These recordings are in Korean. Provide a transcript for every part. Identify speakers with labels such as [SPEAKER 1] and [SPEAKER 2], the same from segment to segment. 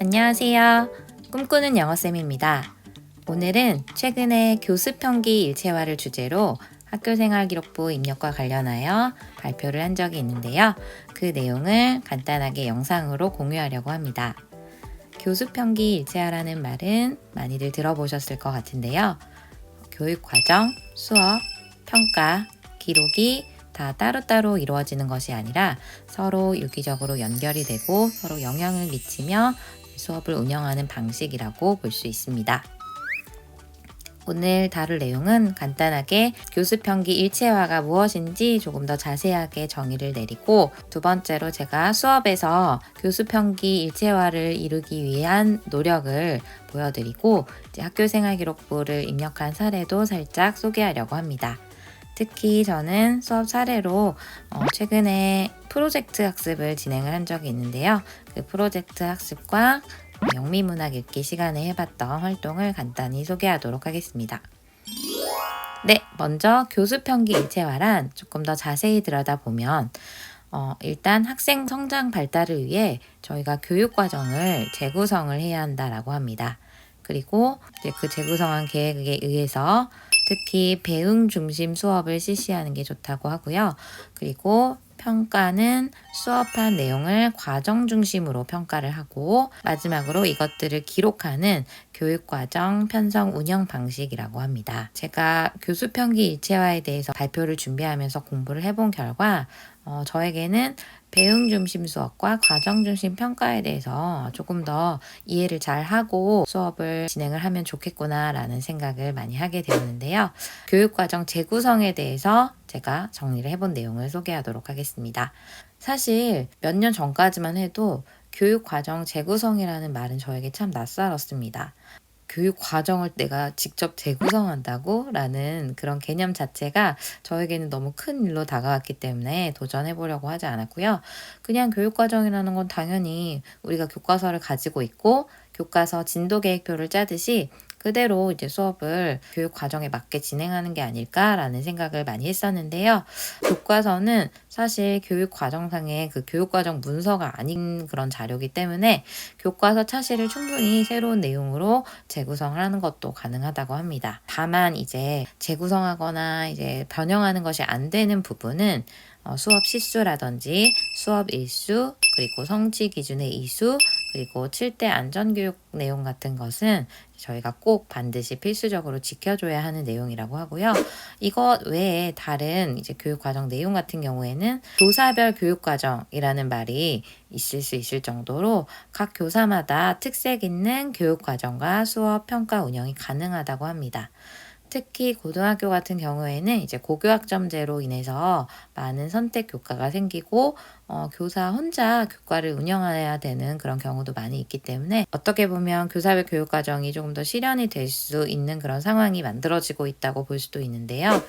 [SPEAKER 1] 안녕하세요. 꿈꾸는 영어쌤입니다. 오늘은 최근에 교수평기 일체화를 주제로 학교생활기록부 입력과 관련하여 발표를 한 적이 있는데요. 그 내용을 간단하게 영상으로 공유하려고 합니다. 교수평기 일체화라는 말은 많이들 들어보셨을 것 같은데요. 교육과정, 수업, 평가, 기록이 다 따로따로 이루어지는 것이 아니라 서로 유기적으로 연결이 되고 서로 영향을 미치며 수업을 운영하는 방식이라고 볼 수 있습니다. 오늘 다룰 내용은 간단하게 교수평기 일체화가 무엇인지 조금 더 자세하게 정의를 내리고, 두 번째로 제가 수업에서 교수평기 일체화를 이루기 위한 노력을 보여드리고, 이제 학교생활기록부를 입력한 사례도 살짝 소개하려고 합니다. 특히 저는 수업 사례로 최근에 프로젝트 학습을 진행을 한 적이 있는데요. 그 프로젝트 학습과 영미문학 읽기 시간에 해봤던 활동을 간단히 소개하도록 하겠습니다. 네, 먼저 교수평기 일체화란 조금 더 자세히 들여다보면 일단 학생 성장 발달을 위해 저희가 교육과정을 재구성을 해야 한다라고 합니다. 그리고 이제 그 재구성한 계획에 의해서 특히 배움 중심 수업을 실시하는 게 좋다고 하고요. 그리고 평가는 수업한 내용을 과정 중심으로 평가를 하고, 마지막으로 이것들을 기록하는 교육과정 편성 운영 방식이라고 합니다. 제가 교수평기 일체화에 대해서 발표를 준비하면서 공부를 해본 결과 저에게는 배움 중심 수업과 과정 중심 평가에 대해서 조금 더 이해를 잘 하고 수업을 진행을 하면 좋겠구나라는 생각을 많이 하게 되었는데요. 교육과정 재구성에 대해서 제가 정리를 해본 내용을 소개하도록 하겠습니다. 사실 몇 년 전까지만 해도 교육과정 재구성이라는 말은 저에게 참 낯설었습니다. 교육 과정을 내가 직접 재구성한다고? 라는 그런 개념 자체가 저에게는 너무 큰 일로 다가왔기 때문에 도전해보려고 하지 않았고요. 그냥 교육 과정이라는 건 당연히 우리가 교과서를 가지고 있고 교과서 진도 계획표를 짜듯이 그대로 이제 수업을 교육 과정에 맞게 진행하는 게 아닐까라는 생각을 많이 했었는데요. 교과서는 사실 교육 과정상의 그 교육 과정 문서가 아닌 그런 자료이기 때문에 교과서 차시를 충분히 새로운 내용으로 재구성을 하는 것도 가능하다고 합니다. 다만 이제 재구성하거나 이제 변형하는 것이 안 되는 부분은 수업 시수라든지 수업 일수, 그리고 성취 기준의 이수, 그리고 7대 안전교육 내용 같은 것은 저희가 꼭 반드시 필수적으로 지켜줘야 하는 내용이라고 하고요. 이것 외에 다른 이제 교육과정 내용 같은 경우에는 교사별 교육과정이라는 말이 있을 수 있을 정도로 각 교사마다 특색 있는 교육과정과 수업 평가 운영이 가능하다고 합니다. 특히 고등학교 같은 경우에는 이제 고교학점제로 인해서 많은 선택 교과가 생기고 교사 혼자 교과를 운영해야 되는 그런 경우도 많이 있기 때문에 어떻게 보면 교사별 교육과정이 조금 더 실현이 될 수 있는 그런 상황이 만들어지고 있다고 볼 수도 있는데요.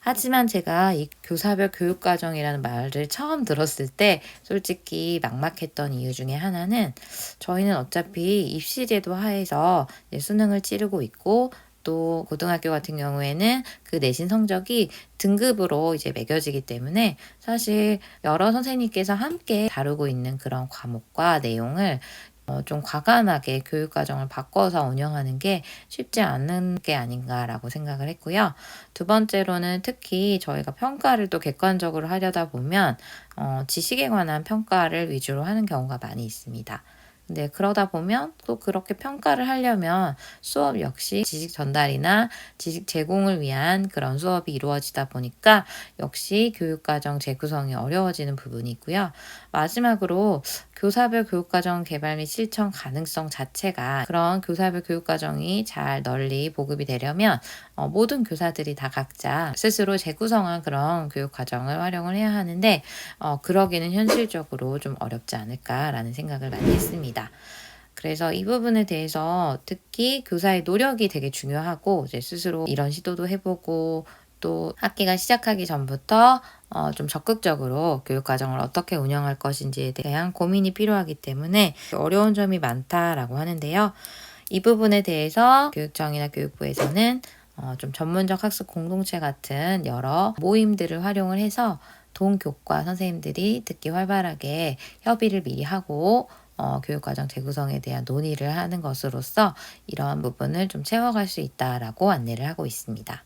[SPEAKER 1] 하지만 제가 이 교사별 교육과정이라는 말을 처음 들었을 때 솔직히 막막했던 이유 중에 하나는, 저희는 어차피 입시제도 하에서 수능을 치르고 있고, 또 고등학교 같은 경우에는 그 내신 성적이 등급으로 이제 매겨지기 때문에 사실 여러 선생님께서 함께 다루고 있는 그런 과목과 내용을 좀 과감하게 교육과정을 바꿔서 운영하는 게 쉽지 않은 게 아닌가라고 생각을 했고요. 두 번째로는 특히 저희가 평가를 또 객관적으로 하려다 보면 지식에 관한 평가를 위주로 하는 경우가 많이 있습니다. 네, 그러다 보면 또 그렇게 평가를 하려면 수업 역시 지식 전달이나 지식 제공을 위한 그런 수업이 이루어지다 보니까 역시 교육과정 재구성이 어려워지는 부분이 있고요. 마지막으로 교사별 교육과정 개발 및 실천 가능성 자체가, 그런 교사별 교육과정이 잘 널리 보급이 되려면 모든 교사들이 다 각자 스스로 재구성한 그런 교육과정을 활용을 해야 하는데 그러기는 현실적으로 좀 어렵지 않을까라는 생각을 많이 했습니다. 그래서 이 부분에 대해서 특히 교사의 노력이 되게 중요하고, 이제 스스로 이런 시도도 해보고 또 학기가 시작하기 전부터 좀 적극적으로 교육과정을 어떻게 운영할 것인지에 대한 고민이 필요하기 때문에 어려운 점이 많다라고 하는데요. 이 부분에 대해서 교육청이나 교육부에서는 좀 전문적 학습 공동체 같은 여러 모임들을 활용을 해서 동교과 선생님들이 특히 활발하게 협의를 미리 하고 교육과정 재구성에 대한 논의를 하는 것으로써 이러한 부분을 좀 채워갈 수 있다라고 안내를 하고 있습니다.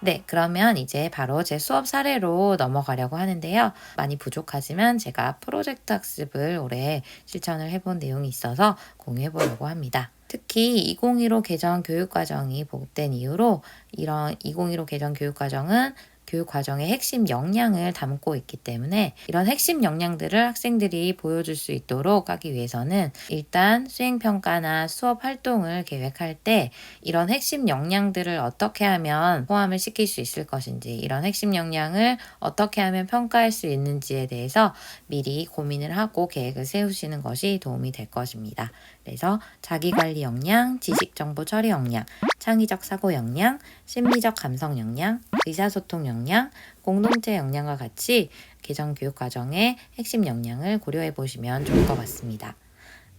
[SPEAKER 1] 네, 그러면 이제 바로 제 수업 사례로 넘어가려고 하는데요. 많이 부족하지만 제가 프로젝트 학습을 올해 실천을 해본 내용이 있어서 공유해 보려고 합니다. 특히 2015 개정 교육과정이 보급된 이후로 이런 2015 개정 교육과정은 교육과정의 핵심 역량을 담고 있기 때문에 이런 핵심 역량들을 학생들이 보여줄 수 있도록 하기 위해서는 일단 수행평가나 수업 활동을 계획할 때 이런 핵심 역량들을 어떻게 하면 포함을 시킬 수 있을 것인지, 이런 핵심 역량을 어떻게 하면 평가할 수 있는지에 대해서 미리 고민을 하고 계획을 세우시는 것이 도움이 될 것입니다. 그래서 자기관리 역량, 지식정보 처리 역량, 창의적 사고 역량, 심리적 감성 역량, 의사소통 역량, 공동체 역량과 같이 개정 교육 과정의 핵심 역량을 고려해 보시면 좋을 것 같습니다.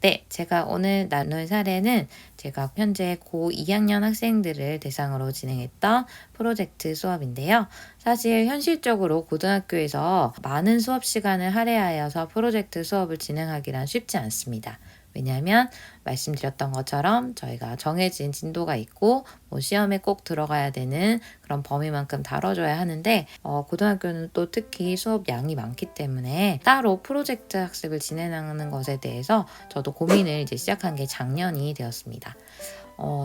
[SPEAKER 1] 네, 제가 오늘 나눌 사례는 제가 현재 고 2학년 학생들을 대상으로 진행했던 프로젝트 수업인데요. 사실 현실적으로 고등학교에서 많은 수업 시간을 할애하여서 프로젝트 수업을 진행하기란 쉽지 않습니다. 왜냐하면 말씀드렸던 것처럼 저희가 정해진 진도가 있고 시험에 꼭 들어가야 되는 그런 범위만큼 다뤄줘야 하는데 고등학교는 또 특히 수업 양이 많기 때문에 따로 프로젝트 학습을 진행하는 것에 대해서 저도 고민을 이제 시작한 게 작년이 되었습니다.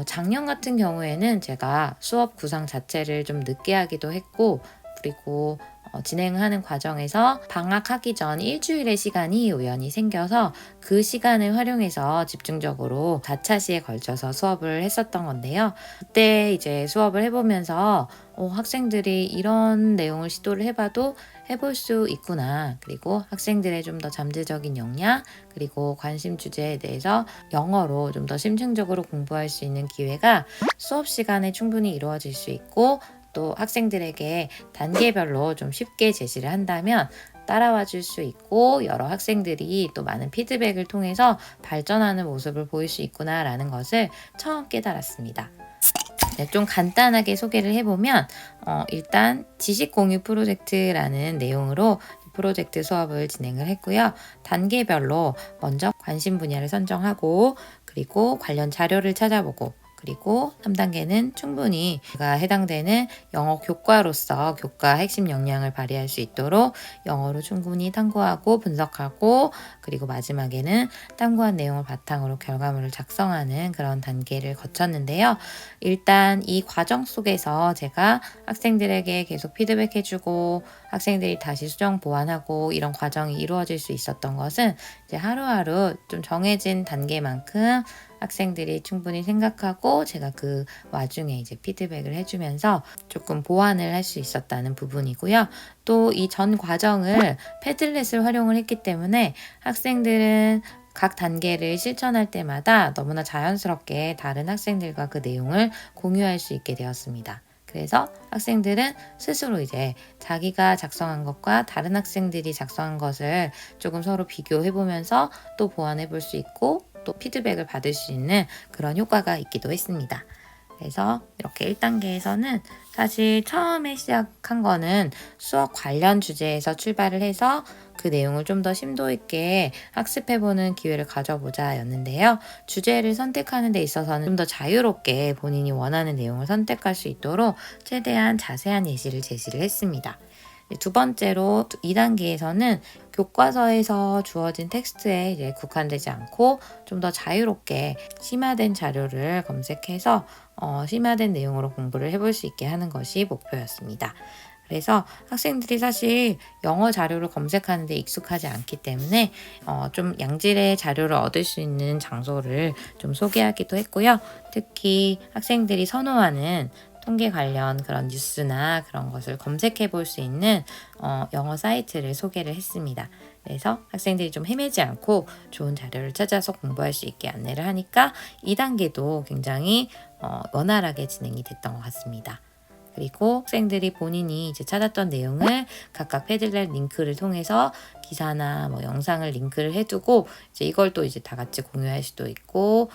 [SPEAKER 1] 작년 같은 경우에는 제가 수업 구상 자체를 좀 늦게 하기도 했고, 그리고 진행하는 과정에서 방학하기 전 일주일의 시간이 우연히 생겨서 그 시간을 활용해서 집중적으로 4차시에 걸쳐서 수업을 했었던 건데요. 그때 이제 수업을 해보면서 학생들이 이런 내용을 시도를 해봐도 해볼 수 있구나. 그리고 학생들의 좀 더 잠재적인 역량, 그리고 관심 주제에 대해서 영어로 좀 더 심층적으로 공부할 수 있는 기회가 수업 시간에 충분히 이루어질 수 있고, 또 학생들에게 단계별로 좀 쉽게 제시를 한다면 따라와 줄 수 있고 여러 학생들이 또 많은 피드백을 통해서 발전하는 모습을 보일 수 있구나라는 것을 처음 깨달았습니다. 네, 좀 간단하게 소개를 해보면 일단 지식 공유 프로젝트라는 내용으로 프로젝트 수업을 진행을 했고요. 단계별로 먼저 관심 분야를 선정하고, 그리고 관련 자료를 찾아보고, 그리고 3단계는 충분히 그가 해당되는 영어 교과로서 교과 핵심 역량을 발휘할 수 있도록 영어로 충분히 탐구하고 분석하고, 그리고 마지막에는 탐구한 내용을 바탕으로 결과물을 작성하는 그런 단계를 거쳤는데요. 일단 이 과정 속에서 제가 학생들에게 계속 피드백해주고 학생들이 다시 수정 보완하고 이런 과정이 이루어질 수 있었던 것은 이제 하루하루 좀 정해진 단계만큼 학생들이 충분히 생각하고 제가 그 와중에 이제 피드백을 해주면서 조금 보완을 할 수 있었다는 부분이고요. 또 이 전 과정을 패들렛을 활용을 했기 때문에 학생들은 각 단계를 실천할 때마다 너무나 자연스럽게 다른 학생들과 그 내용을 공유할 수 있게 되었습니다. 그래서 학생들은 스스로 이제 자기가 작성한 것과 다른 학생들이 작성한 것을 조금 서로 비교해 보면서 또 보완해 볼 수 있고, 또 피드백을 받을 수 있는 그런 효과가 있기도 했습니다. 그래서 이렇게 1단계에서는 사실 처음에 시작한 거는 수업 관련 주제에서 출발을 해서 그 내용을 좀 더 심도 있게 학습해보는 기회를 가져보자 였는데요. 주제를 선택하는 데 있어서는 좀 더 자유롭게 본인이 원하는 내용을 선택할 수 있도록 최대한 자세한 예시를 제시를 했습니다. 두 번째로 2단계에서는 교과서에서 주어진 텍스트에 이제 국한되지 않고 좀 더 자유롭게 심화된 자료를 검색해서 심화된 내용으로 공부를 해볼 수 있게 하는 것이 목표였습니다. 그래서 학생들이 사실 영어 자료를 검색하는 데 익숙하지 않기 때문에 좀 양질의 자료를 얻을 수 있는 장소를 좀 소개하기도 했고요. 특히 학생들이 선호하는 통계 관련 그런 뉴스나 그런 것을 검색해 볼 수 있는 영어 사이트를 소개를 했습니다. 그래서 학생들이 좀 헤매지 않고 좋은 자료를 찾아서 공부할 수 있게 안내를 하니까 2단계도 굉장히 원활하게 진행이 됐던 것 같습니다. 그리고 학생들이 본인이 이제 찾았던 내용을 각각 패들렛 링크를 통해서 기사나 뭐 영상을 링크를 해두고 이제 이걸 또 이제 다 같이 공유할 수도 있고,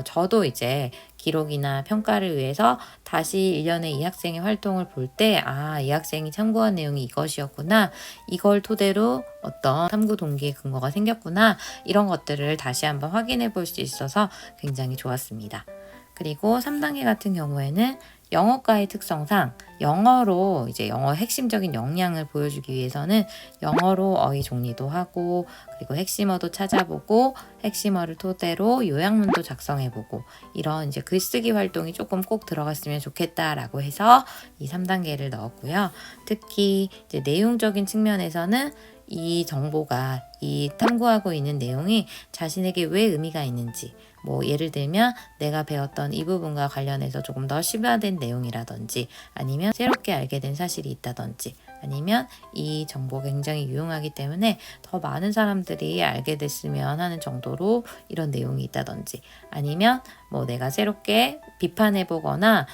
[SPEAKER 1] 저도 이제 기록이나 평가를 위해서 다시 1년에 이 학생의 활동을 볼 때, 이 학생이 참고한 내용이 이것이었구나, 이걸 토대로 어떤 탐구 동기의 근거가 생겼구나, 이런 것들을 다시 한번 확인해 볼 수 있어서 굉장히 좋았습니다. 그리고 3단계 같은 경우에는 영어과의 특성상 영어로 이제 영어 핵심적인 역량을 보여주기 위해서는 영어로 어휘 정리도 하고, 그리고 핵심어도 찾아보고, 핵심어를 토대로 요약문도 작성해보고, 이런 이제 글쓰기 활동이 조금 꼭 들어갔으면 좋겠다라고 해서 이 3단계를 넣었고요. 특히 이제 내용적인 측면에서는 이 정보가, 이 탐구하고 있는 내용이 자신에게 왜 의미가 있는지, 뭐 예를 들면 내가 배웠던 이 부분과 관련해서 조금 더 심화된 내용이라든지, 아니면 새롭게 알게 된 사실이 있다든지, 아니면 이 정보가 굉장히 유용하기 때문에 더 많은 사람들이 알게 됐으면 하는 정도로 이런 내용이 있다든지, 아니면 뭐 내가 새롭게 비판해보거나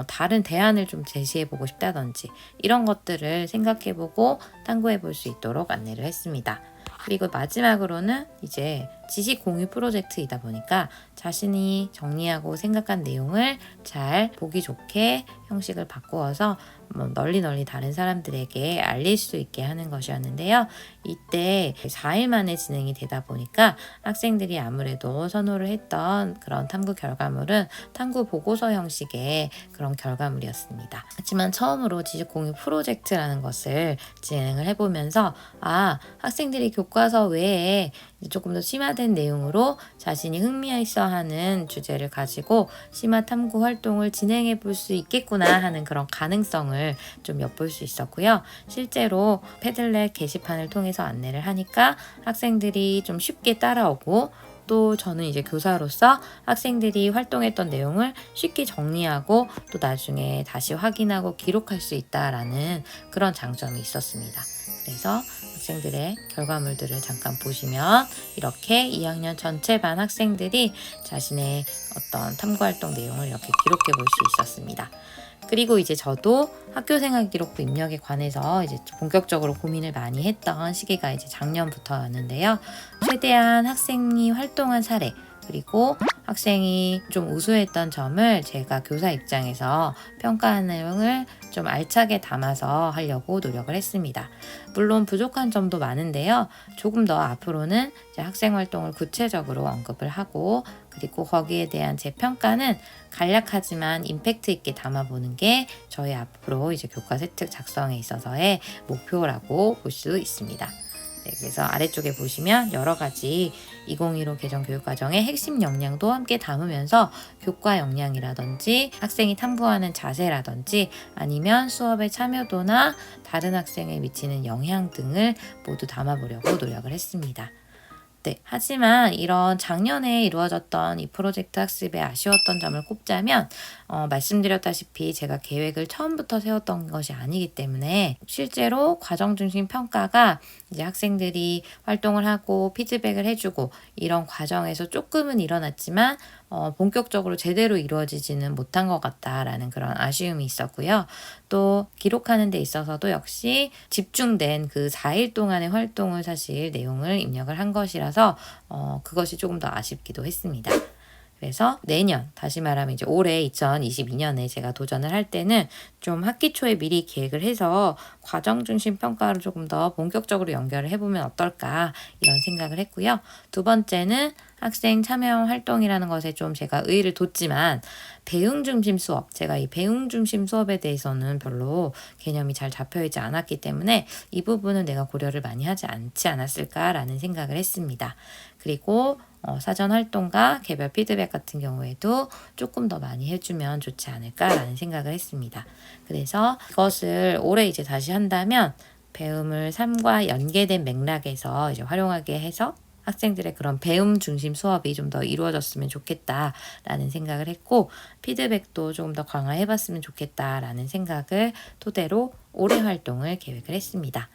[SPEAKER 1] 다른 대안을 좀 제시해보고 싶다든지, 이런 것들을 생각해보고 탐구해볼 수 있도록 안내를 했습니다. 그리고 마지막으로는 이제 지식 공유 프로젝트이다 보니까 자신이 정리하고 생각한 내용을 잘 보기 좋게 형식을 바꾸어서 널리 다른 사람들에게 알릴 수 있게 하는 것이었는데요. 이때 4일 만에 진행이 되다 보니까 학생들이 아무래도 선호를 했던 그런 탐구 결과물은 탐구 보고서 형식의 그런 결과물이었습니다. 하지만 처음으로 지식 공유 프로젝트라는 것을 진행을 해보면서 학생들이 교과서 외에 조금 더 심화된 내용으로 자신이 흥미있어하는 주제를 가지고 심화 탐구 활동을 진행해 볼 수 있겠구나 하는 그런 가능성을 좀 엿볼 수 있었고요. 실제로 패들렛 게시판을 통해서 안내를 하니까 학생들이 좀 쉽게 따라오고, 또 저는 이제 교사로서 학생들이 활동했던 내용을 쉽게 정리하고 또 나중에 다시 확인하고 기록할 수 있다라는 그런 장점이 있었습니다. 그래서 학생들의 결과물들을 잠깐 보시면 이렇게 2학년 전체 반 학생들이 자신의 어떤 탐구활동 내용을 이렇게 기록해 볼 수 있었습니다. 그리고 이제 저도 학교생활기록부 입력에 관해서 이제 본격적으로 고민을 많이 했던 시기가 이제 작년부터였는데요. 최대한 학생이 활동한 사례, 그리고 학생이 좀 우수했던 점을 제가 교사 입장에서 평가한 내용을 좀 알차게 담아서 하려고 노력을 했습니다. 물론 부족한 점도 많은데요. 조금 더 앞으로는 이제 학생 활동을 구체적으로 언급을 하고, 그리고 거기에 대한 제 평가는 간략하지만 임팩트 있게 담아보는 게 저희 앞으로 이제 교과 세특 작성에 있어서의 목표라고 볼 수 있습니다. 그래서 아래쪽에 보시면 여러 가지 2015 개정 교육과정의 핵심 역량도 함께 담으면서 교과 역량이라든지 학생이 탐구하는 자세라든지, 아니면 수업의 참여도나 다른 학생에 미치는 영향 등을 모두 담아보려고 노력을 했습니다. 하지만 이런 작년에 이루어졌던 이 프로젝트 학습에 아쉬웠던 점을 꼽자면, 말씀드렸다시피 제가 계획을 처음부터 세웠던 것이 아니기 때문에 실제로 과정 중심 평가가 이제 학생들이 활동을 하고 피드백을 해주고 이런 과정에서 조금은 일어났지만 본격적으로 제대로 이루어지지는 못한 것 같다라는 그런 아쉬움이 있었고요. 또 기록하는 데 있어서도 역시 집중된 그 4일 동안의 활동을 사실 내용을 입력을 한 것이라서 그것이 조금 더 아쉽기도 했습니다. 그래서 내년, 다시 말하면 이제 올해 2022년에 제가 도전을 할 때는 좀 학기 초에 미리 계획을 해서 과정 중심 평가를 조금 더 본격적으로 연결을 해보면 어떨까, 이런 생각을 했고요. 두 번째는 학생 참여형 활동이라는 것에 좀 제가 의의를 뒀지만, 배움 중심 수업, 제가 이 배움 중심 수업에 대해서는 별로 개념이 잘 잡혀있지 않았기 때문에 이 부분은 내가 고려를 많이 하지 않지 않았을까라는 생각을 했습니다. 그리고 사전 활동과 개별 피드백 같은 경우에도 조금 더 많이 해주면 좋지 않을까라는 생각을 했습니다. 그래서 이것을 올해 이제 다시 한다면 배움을 삶과 연계된 맥락에서 이제 활용하게 해서 학생들의 그런 배움 중심 수업이 좀 더 이루어졌으면 좋겠다라는 생각을 했고, 피드백도 조금 더 강화해봤으면 좋겠다라는 생각을 토대로 올해 활동을 계획을 했습니다.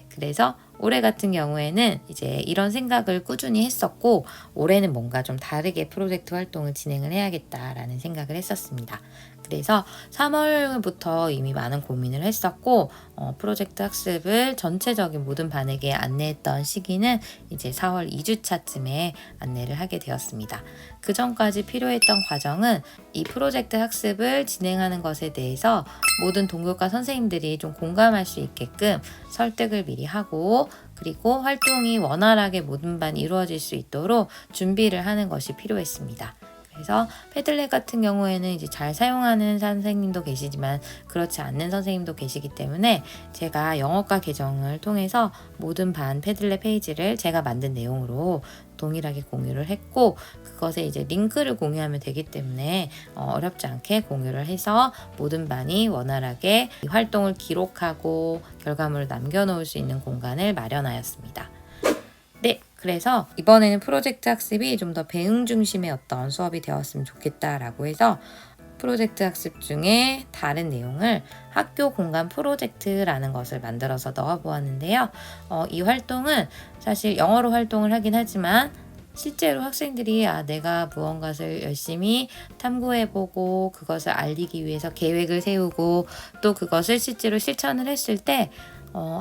[SPEAKER 1] 그래서 올해 같은 경우에는 이제 이런 생각을 꾸준히 했었고, 올해는 뭔가 좀 다르게 프로젝트 활동을 진행을 해야겠다라는 생각을 했었습니다. 그래서 3월부터 이미 많은 고민을 했었고 프로젝트 학습을 전체적인 모든 반에게 안내했던 시기는 이제 4월 2주차쯤에 안내를 하게 되었습니다. 그 전까지 필요했던 과정은 이 프로젝트 학습을 진행하는 것에 대해서 모든 동교과 선생님들이 좀 공감할 수 있게끔 설득을 미리 하고, 그리고 활동이 원활하게 모든 반이 이루어질 수 있도록 준비를 하는 것이 필요했습니다. 그래서 패들렛 같은 경우에는 이제 잘 사용하는 선생님도 계시지만 그렇지 않는 선생님도 계시기 때문에 제가 영어과 계정을 통해서 모든 반 패들렛 페이지를 제가 만든 내용으로 동일하게 공유를 했고, 그것에 이제 링크를 공유하면 되기 때문에 어렵지 않게 공유를 해서 모든 반이 원활하게 활동을 기록하고 결과물을 남겨놓을 수 있는 공간을 마련하였습니다. 네, 그래서 이번에는 프로젝트 학습이 좀 더 배응 중심의 어떤 수업이 되었으면 좋겠다라고 해서 프로젝트 학습 중에 다른 내용을 학교 공간 프로젝트라는 것을 만들어서 넣어보았는데요. 이 활동은 사실 영어로 활동을 하긴 하지만 실제로 학생들이 내가 무언가를 열심히 탐구해보고 그것을 알리기 위해서 계획을 세우고 또 그것을 실제로 실천을 했을 때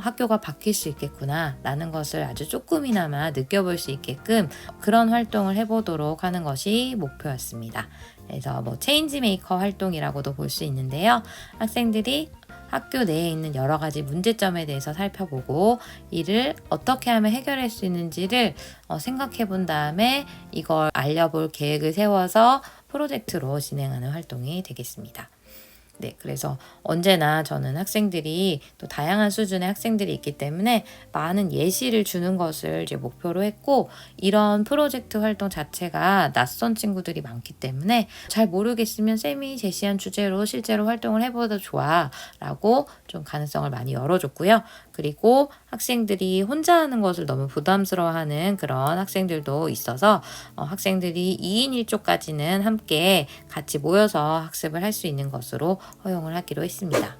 [SPEAKER 1] 학교가 바뀔 수 있겠구나 라는 것을 아주 조금이나마 느껴볼 수 있게끔 그런 활동을 해보도록 하는 것이 목표였습니다. 그래서 체인지 메이커 활동이라고도 볼 수 있는데요. 학생들이 학교 내에 있는 여러 가지 문제점에 대해서 살펴보고 이를 어떻게 하면 해결할 수 있는지를 생각해 본 다음에 이걸 알려볼 계획을 세워서 프로젝트로 진행하는 활동이 되겠습니다. 네, 그래서 언제나 저는 학생들이 또 다양한 수준의 학생들이 있기 때문에 많은 예시를 주는 것을 이제 목표로 했고, 이런 프로젝트 활동 자체가 낯선 친구들이 많기 때문에 잘 모르겠으면 쌤이 제시한 주제로 실제로 활동을 해봐도 좋아 라고 좀 가능성을 많이 열어줬고요. 그리고 학생들이 혼자 하는 것을 너무 부담스러워하는 그런 학생들도 있어서 학생들이 2인 1조까지는 함께 같이 모여서 학습을 할 수 있는 것으로 허용을 하기로 했습니다.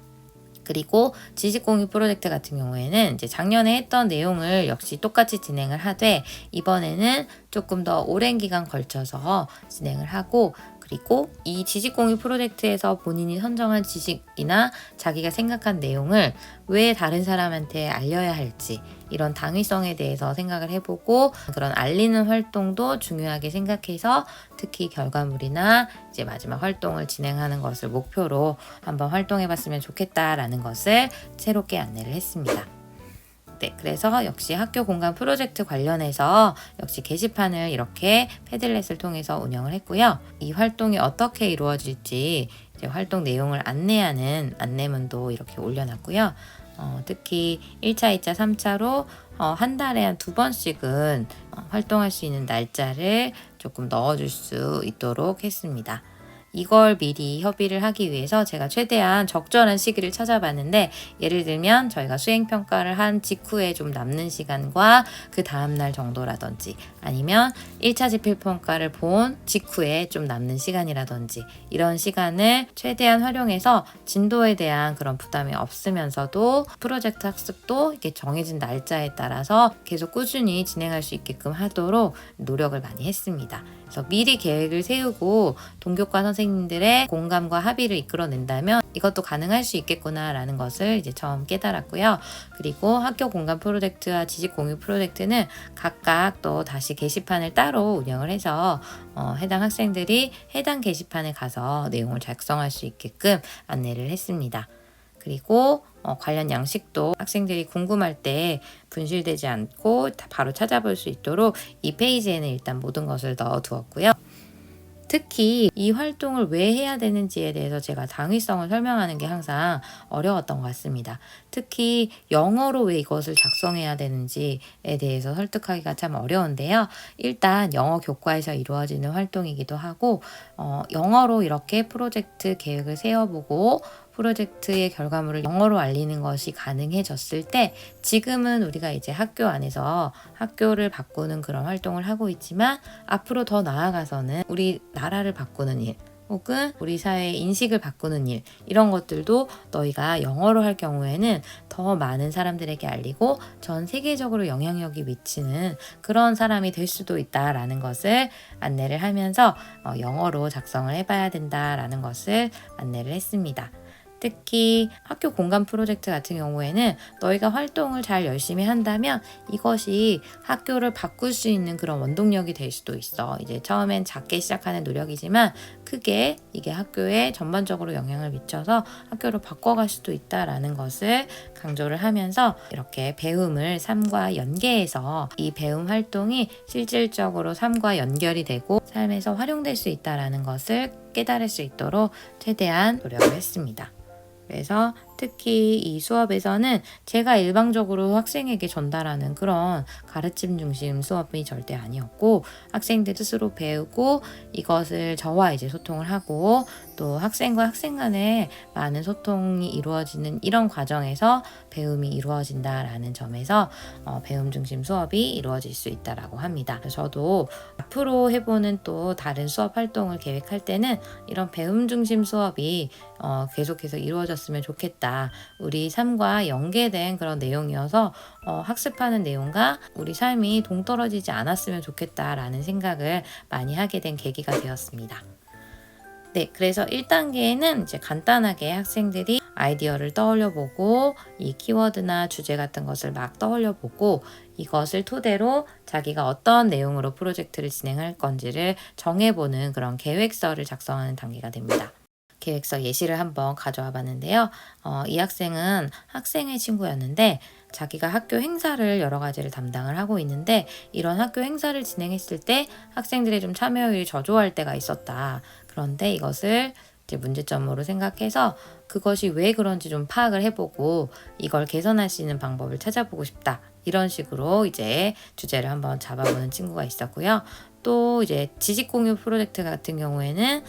[SPEAKER 1] 그리고 지식공유 프로젝트 같은 경우에는 이제 작년에 했던 내용을 역시 똑같이 진행을 하되 이번에는 조금 더 오랜 기간 걸쳐서 진행을 하고, 그리고 이 지식공유 프로젝트에서 본인이 선정한 지식이나 자기가 생각한 내용을 왜 다른 사람한테 알려야 할지 이런 당위성에 대해서 생각을 해보고 그런 알리는 활동도 중요하게 생각해서 특히 결과물이나 이제 마지막 활동을 진행하는 것을 목표로 한번 활동해봤으면 좋겠다라는 것을 새롭게 안내를 했습니다. 네, 그래서 역시 학교 공간 프로젝트 관련해서 역시 게시판을 이렇게 패들렛을 통해서 운영을 했고요. 이 활동이 어떻게 이루어질지 이제 활동 내용을 안내하는 안내문도 이렇게 올려놨고요. 특히 1차, 2차, 3차로 한 달에 한 2번씩은 활동할 수 있는 날짜를 조금 넣어줄 수 있도록 했습니다. 이걸 미리 협의를 하기 위해서 제가 최대한 적절한 시기를 찾아봤는데, 예를 들면 저희가 수행평가를 한 직후에 좀 남는 시간과 그 다음날 정도라든지, 아니면 1차 지필평가를 본 직후에 좀 남는 시간이라든지, 이런 시간을 최대한 활용해서 진도에 대한 그런 부담이 없으면서도 프로젝트 학습도 이렇게 정해진 날짜에 따라서 계속 꾸준히 진행할 수 있게끔 하도록 노력을 많이 했습니다. 그래서 미리 계획을 세우고 동교과 선생님들의 공감과 합의를 이끌어낸다면 이것도 가능할 수 있겠구나라는 것을 이제 처음 깨달았고요. 그리고 학교 공간 프로젝트와 지식 공유 프로젝트는 각각 또 다시 게시판을 따로 운영을 해서 해당 학생들이 해당 게시판에 가서 내용을 작성할 수 있게끔 안내를 했습니다. 그리고 관련 양식도 학생들이 궁금할 때 분실되지 않고 바로 찾아볼 수 있도록 이 페이지에는 일단 모든 것을 넣어두었고요. 특히 이 활동을 왜 해야 되는지에 대해서 제가 당위성을 설명하는 게 항상 어려웠던 것 같습니다. 특히 영어로 왜 이것을 작성해야 되는지에 대해서 설득하기가 참 어려운데요. 일단 영어 교과에서 이루어지는 활동이기도 하고 영어로 이렇게 프로젝트 계획을 세워보고 프로젝트의 결과물을 영어로 알리는 것이 가능해졌을 때, 지금은 우리가 이제 학교 안에서 학교를 바꾸는 그런 활동을 하고 있지만 앞으로 더 나아가서는 우리 나라를 바꾸는 일, 혹은 우리 사회의 인식을 바꾸는 일, 이런 것들도 너희가 영어로 할 경우에는 더 많은 사람들에게 알리고 전 세계적으로 영향력이 미치는 그런 사람이 될 수도 있다라는 것을 안내를 하면서 영어로 작성을 해봐야 된다라는 것을 안내를 했습니다. 특히 학교 공간 프로젝트 같은 경우에는 너희가 활동을 잘 열심히 한다면 이것이 학교를 바꿀 수 있는 그런 원동력이 될 수도 있어. 이제 처음엔 작게 시작하는 노력이지만 크게 이게 학교에 전반적으로 영향을 미쳐서 학교를 바꿔갈 수도 있다라는 것을 강조를 하면서 이렇게 배움을 삶과 연계해서 이 배움 활동이 실질적으로 삶과 연결이 되고 삶에서 활용될 수 있다라는 것을 깨달을 수 있도록 최대한 노력을 했습니다. 그래서 특히 이 수업에서는 제가 일방적으로 학생에게 전달하는 그런 가르침 중심 수업이 절대 아니었고 학생들 스스로 배우고 이것을 저와 이제 소통을 하고 또 학생과 학생 간에 많은 소통이 이루어지는 이런 과정에서 배움이 이루어진다라는 점에서 배움 중심 수업이 이루어질 수 있다라고 합니다. 저도 앞으로 해보는 또 다른 수업 활동을 계획할 때는 이런 배움 중심 수업이 계속해서 이루어졌으면 좋겠다. 우리 삶과 연계된 그런 내용이어서 학습하는 내용과 우리 삶이 동떨어지지 않았으면 좋겠다라는 생각을 많이 하게 된 계기가 되었습니다. 네, 그래서 1단계에는 이제 간단하게 학생들이 아이디어를 떠올려보고 이 키워드나 주제 같은 것을 막 떠올려보고 이것을 토대로 자기가 어떤 내용으로 프로젝트를 진행할 건지를 정해보는 그런 계획서를 작성하는 단계가 됩니다. 계획서 예시를 한번 가져와 봤는데요. 이 학생은 학생의 친구였는데 자기가 학교 행사를 여러 가지를 담당을 하고 있는데 이런 학교 행사를 진행했을 때 학생들의 좀 참여율이 저조할 때가 있었다. 그런데 이것을 이제 문제점으로 생각해서 그것이 왜 그런지 좀 파악을 해보고 이걸 개선할 수 있는 방법을 찾아보고 싶다. 이런 식으로 이제 주제를 한번 잡아보는 친구가 있었고요. 또 이제 지식 공유 프로젝트 같은 경우에는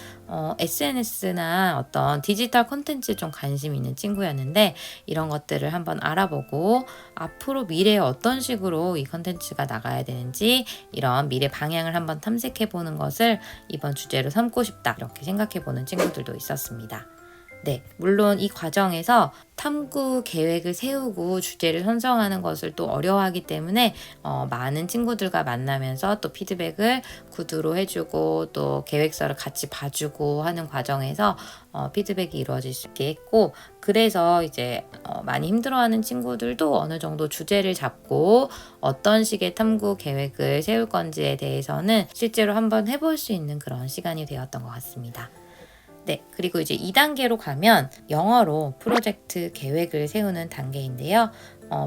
[SPEAKER 1] SNS나 어떤 디지털 콘텐츠에 좀 관심이 있는 친구였는데 이런 것들을 한번 알아보고 앞으로 미래에 어떤 식으로 이 콘텐츠가 나가야 되는지 이런 미래 방향을 한번 탐색해 보는 것을 이번 주제로 삼고 싶다 이렇게 생각해 보는 친구들도 있었습니다. 네, 물론 이 과정에서 탐구 계획을 세우고 주제를 선정하는 것을 또 어려워하기 때문에 많은 친구들과 만나면서 또 피드백을 구두로 해주고 또 계획서를 같이 봐주고 하는 과정에서 피드백이 이루어질 수 있게 했고 그래서 이제 많이 힘들어하는 친구들도 어느 정도 주제를 잡고 어떤 식의 탐구 계획을 세울 건지에 대해서는 실제로 한번 해볼 수 있는 그런 시간이 되었던 것 같습니다. 네, 그리고 이제 2단계로 가면 영어로 프로젝트 계획을 세우는 단계인데요.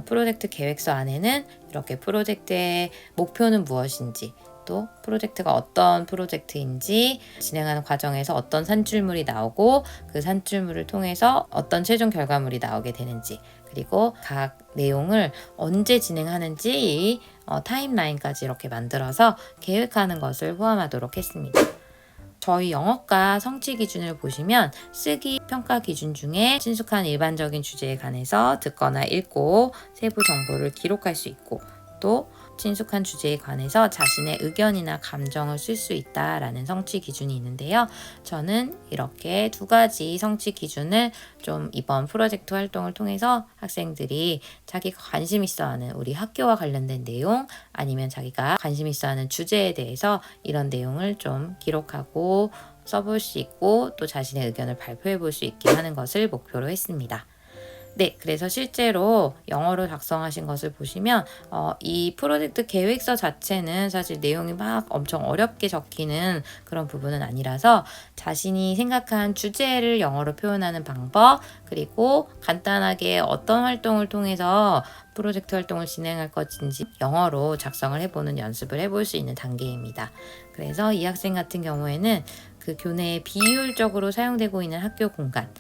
[SPEAKER 1] 프로젝트 계획서 안에는 이렇게 프로젝트의 목표는 무엇인지 또 프로젝트가 어떤 프로젝트인지 진행하는 과정에서 어떤 산출물이 나오고 그 산출물을 통해서 어떤 최종 결과물이 나오게 되는지 그리고 각 내용을 언제 진행하는지 타임라인까지 이렇게 만들어서 계획하는 것을 포함하도록 했습니다. 저희 영어과 성취 기준을 보시면 쓰기 평가 기준 중에 친숙한 일반적인 주제에 관해서 듣거나 읽고 세부 정보를 기록할 수 있고 또 친숙한 주제에 관해서 자신의 의견이나 감정을 쓸 수 있다라는 성취 기준이 있는데요. 저는 이렇게 두 가지 성취 기준을 좀 이번 프로젝트 활동을 통해서 학생들이 자기가 관심 있어 하는 우리 학교와 관련된 내용 아니면 자기가 관심 있어 하는 주제에 대해서 이런 내용을 좀 기록하고 써볼 수 있고 또 자신의 의견을 발표해 볼 수 있게 하는 것을 목표로 했습니다. 네, 그래서 실제로 영어로 작성하신 것을 보시면 이 프로젝트 계획서 자체는 사실 내용이 막 엄청 어렵게 적히는 그런 부분은 아니라서 자신이 생각한 주제를 영어로 표현하는 방법 그리고 간단하게 어떤 활동을 통해서 프로젝트 활동을 진행할 것인지 영어로 작성을 해보는 연습을 해볼 수 있는 단계입니다. 그래서 이 학생 같은 경우에는 그 교내에 비효율적으로 사용되고 있는 학교 공간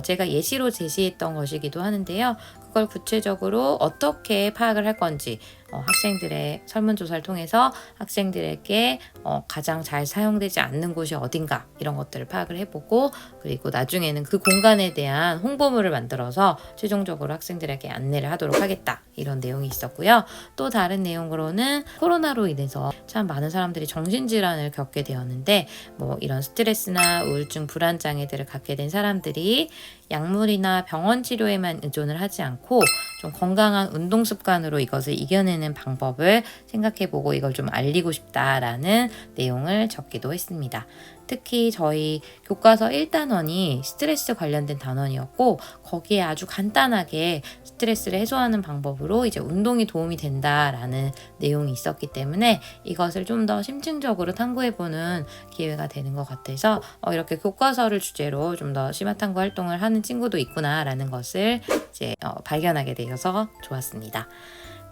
[SPEAKER 1] 제가 예시로 제시했던 것이기도 하는데요. 그걸 구체적으로 어떻게 파악을 할 건지 학생들의 설문조사를 통해서 학생들에게 가장 잘 사용되지 않는 곳이 어딘가 이런 것들을 파악을 해보고, 그리고 나중에는 그 공간에 대한 홍보물을 만들어서 최종적으로 학생들에게 안내를 하도록 하겠다, 이런 내용이 있었고요. 또 다른 내용으로는 코로나로 인해서 참 많은 사람들이 정신질환을 겪게 되었는데, 뭐 이런 스트레스나 우울증, 불안 장애들을 갖게 된 사람들이 약물이나 병원 치료에만 의존을 하지 않고 좀 건강한 운동 습관으로 이것을 이겨내는 방법을 생각해보고 이걸 좀 알리고 싶다라는 내용을 적기도 했습니다. 특히 저희 교과서 1단원이 스트레스 관련된 단원이었고, 거기에 아주 간단하게 스트레스를 해소하는 방법으로 이제 운동이 도움이 된다라는 내용이 있었기 때문에 이것을 좀 더 심층적으로 탐구해보는 기회가 되는 것 같아서 이렇게 교과서를 주제로 좀 더 심화 탐구 활동을 하는 친구도 있구나라는 것을 이제 발견하게 되어서 좋았습니다.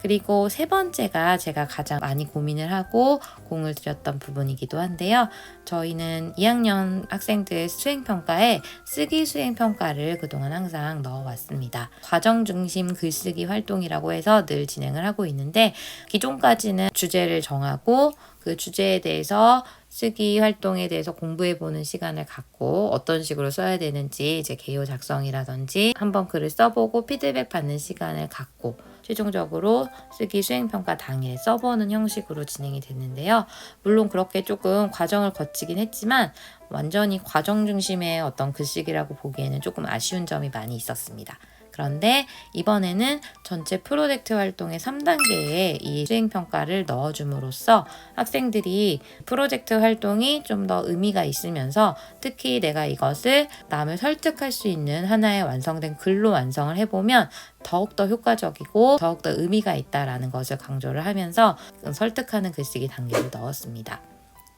[SPEAKER 1] 그리고 세 번째가 제가 가장 많이 고민을 하고 공을 들였던 부분이기도 한데요. 저희는 2학년 학생들 수행평가에 쓰기 수행평가를 그동안 항상 넣어왔습니다. 과정 중심 글쓰기 활동이라고 해서 늘 진행을 하고 있는데, 기존까지는 주제를 정하고 그 주제에 대해서 쓰기 활동에 대해서 공부해보는 시간을 갖고 어떤 식으로 써야 되는지 이제 개요 작성이라든지 한번 글을 써보고 피드백 받는 시간을 갖고 최종적으로 쓰기 수행평가 당일 써보는 형식으로 진행이 됐는데요. 물론 그렇게 조금 과정을 거치긴 했지만 완전히 과정 중심의 어떤 글쓰기라고 보기에는 조금 아쉬운 점이 많이 있었습니다. 그런데 이번에는 전체 프로젝트 활동의 3단계에 이 수행평가를 넣어줌으로써 학생들이 프로젝트 활동이 좀 더 의미가 있으면서 특히 내가 이것을 남을 설득할 수 있는 하나의 완성된 글로 완성을 해보면 더욱더 효과적이고 더욱더 의미가 있다라는 것을 강조를 하면서 설득하는 글쓰기 단계를 넣었습니다.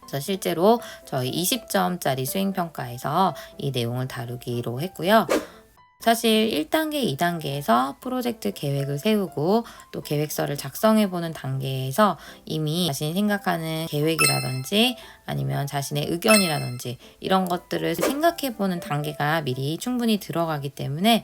[SPEAKER 1] 그래서 실제로 저희 20점짜리 수행평가에서 이 내용을 다루기로 했고요. 사실 1단계, 2단계에서 프로젝트 계획을 세우고 또 계획서를 작성해보는 단계에서 이미 자신이 생각하는 계획이라든지 아니면 자신의 의견이라든지 이런 것들을 생각해보는 단계가 미리 충분히 들어가기 때문에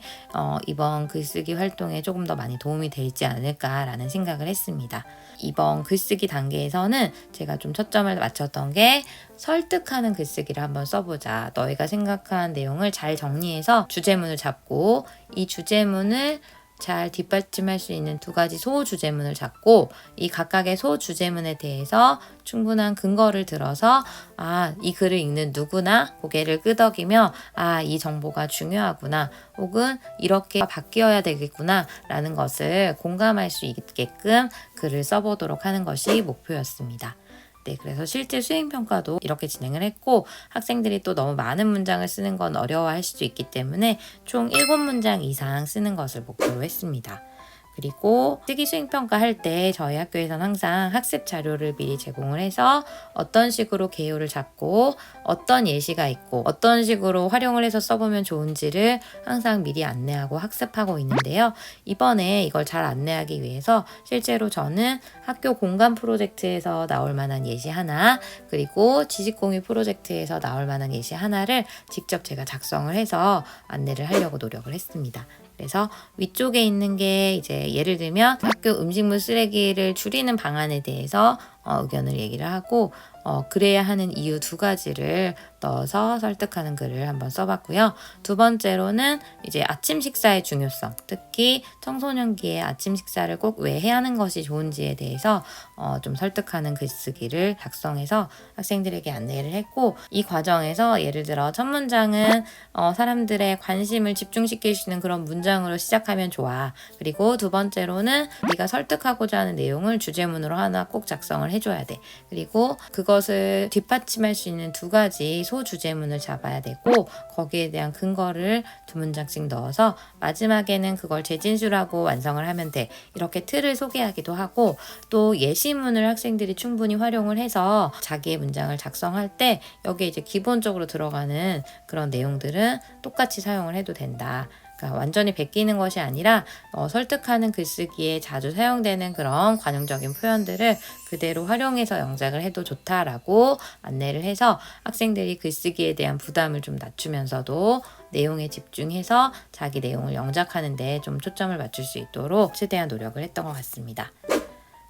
[SPEAKER 1] 이번 글쓰기 활동에 조금 더 많이 도움이 되지 않을까라는 생각을 했습니다. 이번 글쓰기 단계에서는 제가 좀 초점을 맞췄던 게 설득하는 글쓰기를 한번 써보자. 너희가 생각한 내용을 잘 정리해서 주제문을 잡고 이 주제문을 잘 뒷받침할 수 있는 2가지 소주제문을 잡고 이 각각의 소주제문에 대해서 충분한 근거를 들어서 이 글을 읽는 누구나 고개를 끄덕이며 이 정보가 중요하구나 혹은 이렇게 바뀌어야 되겠구나 라는 것을 공감할 수 있게끔 글을 써보도록 하는 것이 목표였습니다. 네, 그래서 실제 수행평가도 이렇게 진행을 했고 학생들이 또 너무 많은 문장을 쓰는 건 어려워할 수도 있기 때문에 총 7문장 이상 쓰는 것을 목표로 했습니다. 그리고 쓰기 수행평가 할 때 저희 학교에서는 항상 학습 자료를 미리 제공을 해서 어떤 식으로 개요를 잡고 어떤 예시가 있고 어떤 식으로 활용을 해서 써보면 좋은지를 항상 미리 안내하고 학습하고 있는데요. 이번에 이걸 잘 안내하기 위해서 실제로 저는 학교 공간 프로젝트에서 나올 만한 예시 하나, 그리고 지식공유 프로젝트에서 나올 만한 예시 하나를 직접 제가 작성을 해서 안내를 하려고 노력을 했습니다. 그래서 위쪽에 있는 게 이제 예를 들면 학교 음식물 쓰레기를 줄이는 방안에 대해서 의견을 얘기를 하고 그래야 하는 이유 2가지를 넣어서 설득하는 글을 한번 써봤고요. 2번째로는 이제 아침 식사의 중요성, 특히 청소년기에 아침 식사를 꼭 왜 해야 하는 것이 좋은지에 대해서 좀 설득하는 글쓰기를 작성해서 학생들에게 안내를 했고, 이 과정에서 예를 들어 첫 문장은 사람들의 관심을 집중시킬 수 있는 그런 문장으로 시작하면 좋아. 그리고 2번째로는 네가 설득하고자 하는 내용을 주제문으로 하나 꼭 작성을 해줘야 돼. 그리고 그것을 뒷받침할 수 있는 2가지 소주제문을 잡아야 되고 거기에 대한 근거를 2문장씩 넣어서 마지막에는 그걸 재진술하고 완성을 하면 돼. 이렇게 틀을 소개하기도 하고, 또 예시문을 학생들이 충분히 활용을 해서 자기의 문장을 작성할 때 여기에 이제 기본적으로 들어가는 그런 내용들은 똑같이 사용을 해도 된다. 그러니까 완전히 베끼는 것이 아니라 설득하는 글쓰기에 자주 사용되는 그런 관용적인 표현들을 그대로 활용해서 영작을 해도 좋다라고 안내를 해서 학생들이 글쓰기에 대한 부담을 좀 낮추면서도 내용에 집중해서 자기 내용을 영작하는 데 좀 초점을 맞출 수 있도록 최대한 노력을 했던 것 같습니다.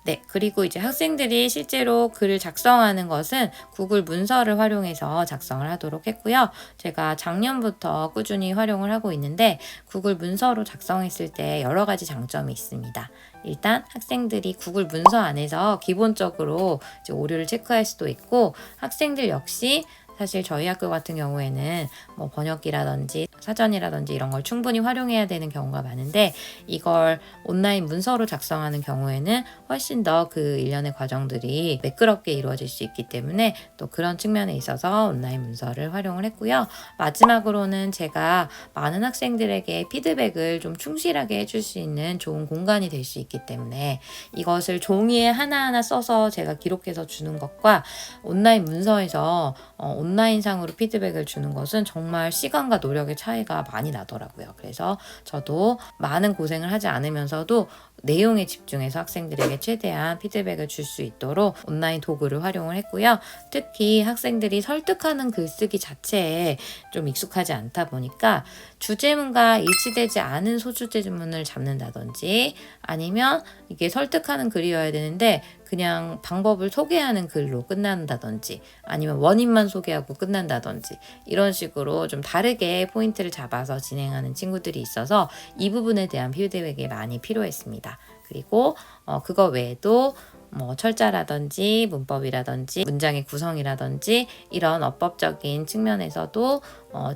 [SPEAKER 1] 네, 그리고 이제 학생들이 실제로 글을 작성하는 것은 구글 문서를 활용해서 작성을 하도록 했고요. 제가 작년부터 꾸준히 활용을 하고 있는데 구글 문서로 작성했을 때 여러 가지 장점이 있습니다. 일단 학생들이 구글 문서 안에서 기본적으로 이제 오류를 체크할 수도 있고 학생들 역시 사실 저희 학교 같은 경우에는 뭐 번역기라든지 사전이라든지 이런 걸 충분히 활용해야 되는 경우가 많은데 이걸 온라인 문서로 작성하는 경우에는 훨씬 더 그 일련의 과정들이 매끄럽게 이루어질 수 있기 때문에 또 그런 측면에 있어서 온라인 문서를 활용을 했고요. 마지막으로는 제가 많은 학생들에게 피드백을 좀 충실하게 해줄 수 있는 좋은 공간이 될 수 있기 때문에 이것을 종이에 하나하나 써서 제가 기록해서 주는 것과 온라인 문서에서 온라인상으로 피드백을 주는 것은 정말 시간과 노력의 차이가 많이 나더라고요. 그래서 저도 많은 고생을 하지 않으면서도 내용에 집중해서 학생들에게 최대한 피드백을 줄 수 있도록 온라인 도구를 활용을 했고요. 특히 학생들이 설득하는 글쓰기 자체에 좀 익숙하지 않다 보니까 주제문과 일치되지 않은 소주제문을 잡는다든지 아니면 이게 설득하는 글이어야 되는데 그냥 방법을 소개하는 글로 끝난다든지 아니면 원인만 소개하고 끝난다든지 이런 식으로 좀 다르게 포인트를 잡아서 진행하는 친구들이 있어서 이 부분에 대한 피드백이 많이 필요했습니다. 그리고 그거 외에도 뭐 철자라든지 문법이라든지 문장의 구성이라든지 이런 어법적인 측면에서도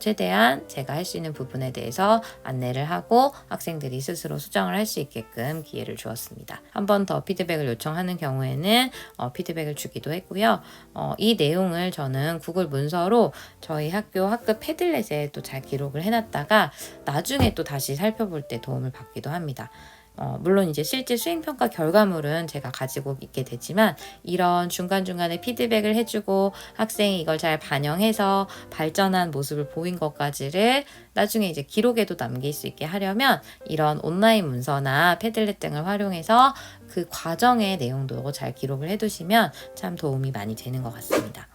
[SPEAKER 1] 최대한 제가 할 수 있는 부분에 대해서 안내를 하고 학생들이 스스로 수정을 할 수 있게끔 기회를 주었습니다. 한 번 더 피드백을 요청하는 경우에는 피드백을 주기도 했고요. 이 내용을 저는 구글 문서로 저희 학교 학급 패들렛에 또 잘 기록을 해놨다가 나중에 또 다시 살펴볼 때 도움을 받기도 합니다. 물론 이제 실제 수행평가 결과물은 제가 가지고 있게 되지만 이런 중간중간에 피드백을 해주고 학생이 이걸 잘 반영해서 발전한 모습을 보인 것까지를 나중에 이제 기록에도 남길 수 있게 하려면 이런 온라인 문서나 패들렛 등을 활용해서 그 과정의 내용도 잘 기록을 해두시면 참 도움이 많이 되는 것 같습니다.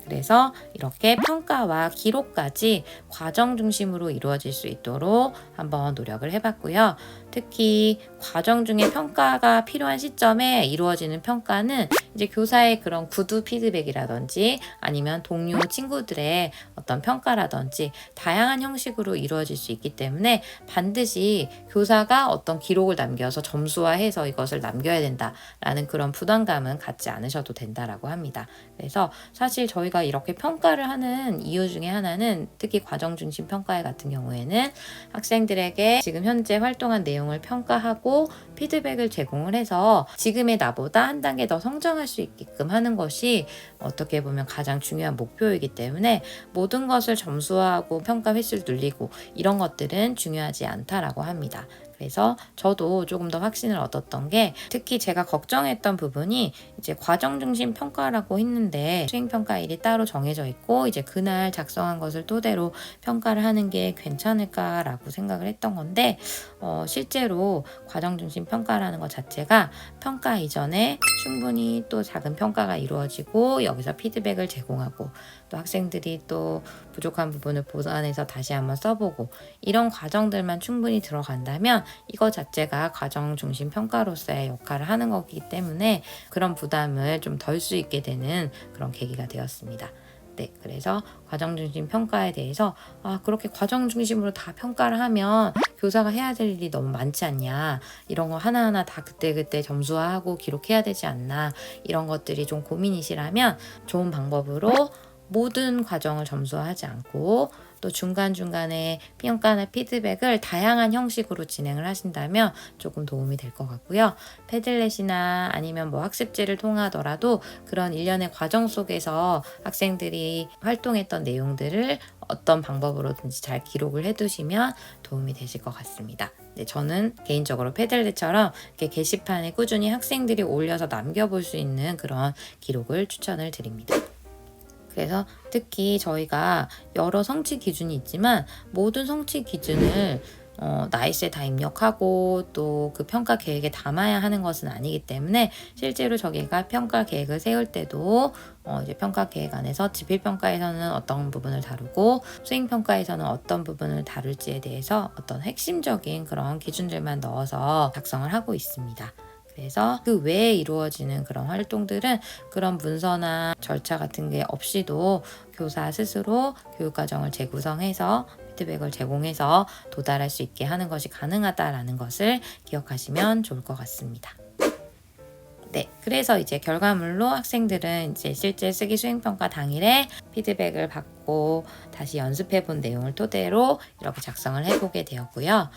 [SPEAKER 1] 그래서 이렇게 평가와 기록까지 과정 중심으로 이루어질 수 있도록 한번 노력을 해봤고요. 특히 과정 중에 평가가 필요한 시점에 이루어지는 평가는 이제 교사의 그런 구두 피드백이라든지 아니면 동료 친구들의 어떤 평가라든지 다양한 형식으로 이루어질 수 있기 때문에 반드시 교사가 어떤 기록을 남겨서 점수화해서 이것을 남겨야 된다라는 그런 부담감은 갖지 않으셔도 된다라고 합니다. 그래서 사실 저희가 이렇게 평가를 하는 이유 중에 하나는 특히 과정 중심 평가회 같은 경우에는 학생들에게 지금 현재 활동한 내용을 평가하고 피드백을 제공을 해서 지금의 나보다 한 단계 더 성장할 수 있게끔 하는 것이 어떻게 보면 가장 중요한 목표이기 때문에 모든 것을 점수화하고 평가 횟수를 늘리고 이런 것들은 중요하지 않다라고 합니다. 그래서 저도 조금 더 확신을 얻었던 게 특히 제가 걱정했던 부분이 이제 과정 중심 평가라고 했는데 수행평가일이 따로 정해져 있고 이제 그날 작성한 것을 토대로 평가를 하는 게 괜찮을까라고 생각을 했던 건데 실제로 과정 중심 평가라는 것 자체가 평가 이전에 충분히 또 작은 평가가 이루어지고 여기서 피드백을 제공하고 또 학생들이 또 부족한 부분을 보완해서 다시 한번 써보고 이런 과정들만 충분히 들어간다면 이거 자체가 과정 중심 평가로서의 역할을 하는 거기 때문에 그런 부담을 좀 덜 수 있게 되는 그런 계기가 되었습니다. 네, 그래서 과정 중심 평가에 대해서 그렇게 과정 중심으로 다 평가를 하면 교사가 해야 될 일이 너무 많지 않냐, 이런 거 하나하나 다 그때그때 점수화하고 기록해야 되지 않나, 이런 것들이 좀 고민이시라면 좋은 방법으로 모든 과정을 점수화하지 않고 또 중간중간에 평가나 피드백을 다양한 형식으로 진행을 하신다면 조금 도움이 될 것 같고요. 패들렛이나 아니면 뭐 학습지를 통하더라도 그런 일련의 과정 속에서 학생들이 활동했던 내용들을 어떤 방법으로든지 잘 기록을 해두시면 도움이 되실 것 같습니다. 네, 저는 개인적으로 패들렛처럼 이렇게 게시판에 꾸준히 학생들이 올려서 남겨볼 수 있는 그런 기록을 추천을 드립니다. 그래서 특히 저희가 여러 성취 기준이 있지만 모든 성취 기준을 나이스에 다 입력하고 또 그 평가 계획에 담아야 하는 것은 아니기 때문에 실제로 저희가 평가 계획을 세울 때도 이제 평가 계획 안에서 지필평가에서는 어떤 부분을 다루고 수행평가에서는 어떤 부분을 다룰지에 대해서 어떤 핵심적인 그런 기준들만 넣어서 작성을 하고 있습니다. 그래서 그 외에 이루어지는 그런 활동들은 그런 문서나 절차 같은 게 없이도 교사 스스로 교육과정을 재구성해서 피드백을 제공해서 도달할 수 있게 하는 것이 가능하다라는 것을 기억하시면 좋을 것 같습니다. 네, 그래서 이제 결과물로 학생들은 이제 실제 쓰기 수행평가 당일에 피드백을 받고 다시 연습해 본 내용을 토대로 이렇게 작성을 해보게 되었고요.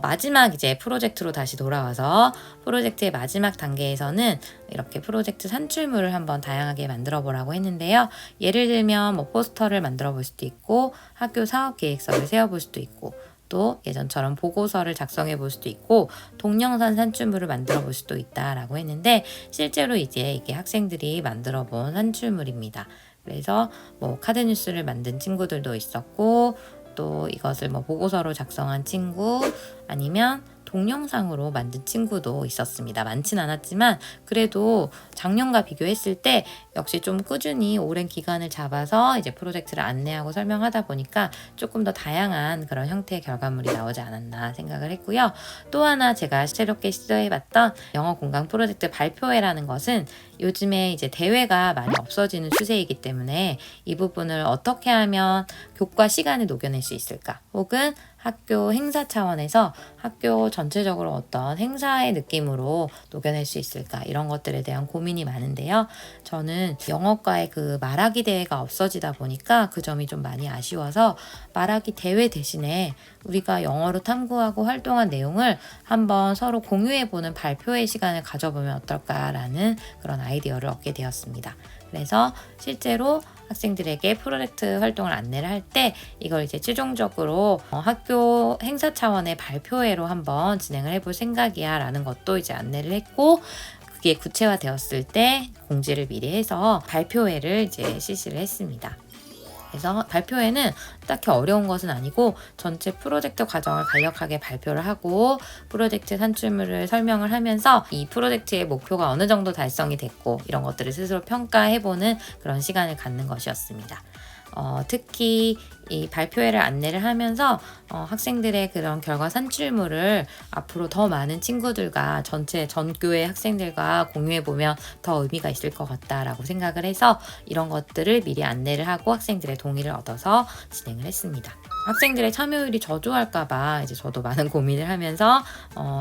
[SPEAKER 1] 마지막 이제 프로젝트로 다시 돌아와서 프로젝트의 마지막 단계에서는 이렇게 프로젝트 산출물을 한번 다양하게 만들어 보라고 했는데요. 예를 들면 뭐 포스터를 만들어 볼 수도 있고 학교 사업 계획서를 세워 볼 수도 있고 또 예전처럼 보고서를 작성해 볼 수도 있고 동영상 산출물을 만들어 볼 수도 있다라고 했는데 실제로 이제 이게 학생들이 만들어 본 산출물입니다. 그래서 뭐 카드 뉴스를 만든 친구들도 있었고 또 이것을 뭐 보고서로 작성한 친구 아니면 동영상으로 만든 친구도 있었습니다. 많진 않았지만 그래도 작년과 비교했을 때 역시 좀 꾸준히 오랜 기간을 잡아서 이제 프로젝트를 안내하고 설명하다 보니까 조금 더 다양한 그런 형태의 결과물이 나오지 않았나 생각을 했고요. 또 하나 제가 새롭게 시도해봤던 영어 공강 프로젝트 발표회라는 것은 요즘에 이제 대회가 많이 없어지는 추세이기 때문에 이 부분을 어떻게 하면 교과 시간에 녹여낼 수 있을까? 혹은 학교 행사 차원에서 학교 전체적으로 어떤 행사의 느낌으로 녹여낼 수 있을까? 이런 것들에 대한 고민이 많은데요. 저는 영어과의 그 말하기 대회가 없어지다 보니까 그 점이 좀 많이 아쉬워서 말하기 대회 대신에 우리가 영어로 탐구하고 활동한 내용을 한번 서로 공유해보는 발표회 시간을 가져보면 어떨까라는 그런 아이디어를 얻게 되었습니다. 그래서 실제로 학생들에게 프로젝트 활동을 안내를 할 때 이걸 이제 최종적으로 학교 행사 차원의 발표회로 한번 진행을 해볼 생각이야 라는 것도 이제 안내를 했고 그게 구체화되었을 때 공지를 미리 해서 발표회를 이제 실시를 했습니다. 그래서 발표회는 딱히 어려운 것은 아니고 전체 프로젝트 과정을 간략하게 발표를 하고 프로젝트 산출물을 설명을 하면서 이 프로젝트의 목표가 어느 정도 달성이 됐고 이런 것들을 스스로 평가해보는 그런 시간을 갖는 것이었습니다. 특히 이 발표회를 안내를 하면서 학생들의 그런 결과 산출물을 앞으로 더 많은 친구들과 전체 전교의 학생들과 공유해보면 더 의미가 있을 것 같다라고 생각을 해서 이런 것들을 미리 안내를 하고 학생들의 동의를 얻어서 진행을 했습니다. 학생들의 참여율이 저조할까봐 이제 저도 많은 고민을 하면서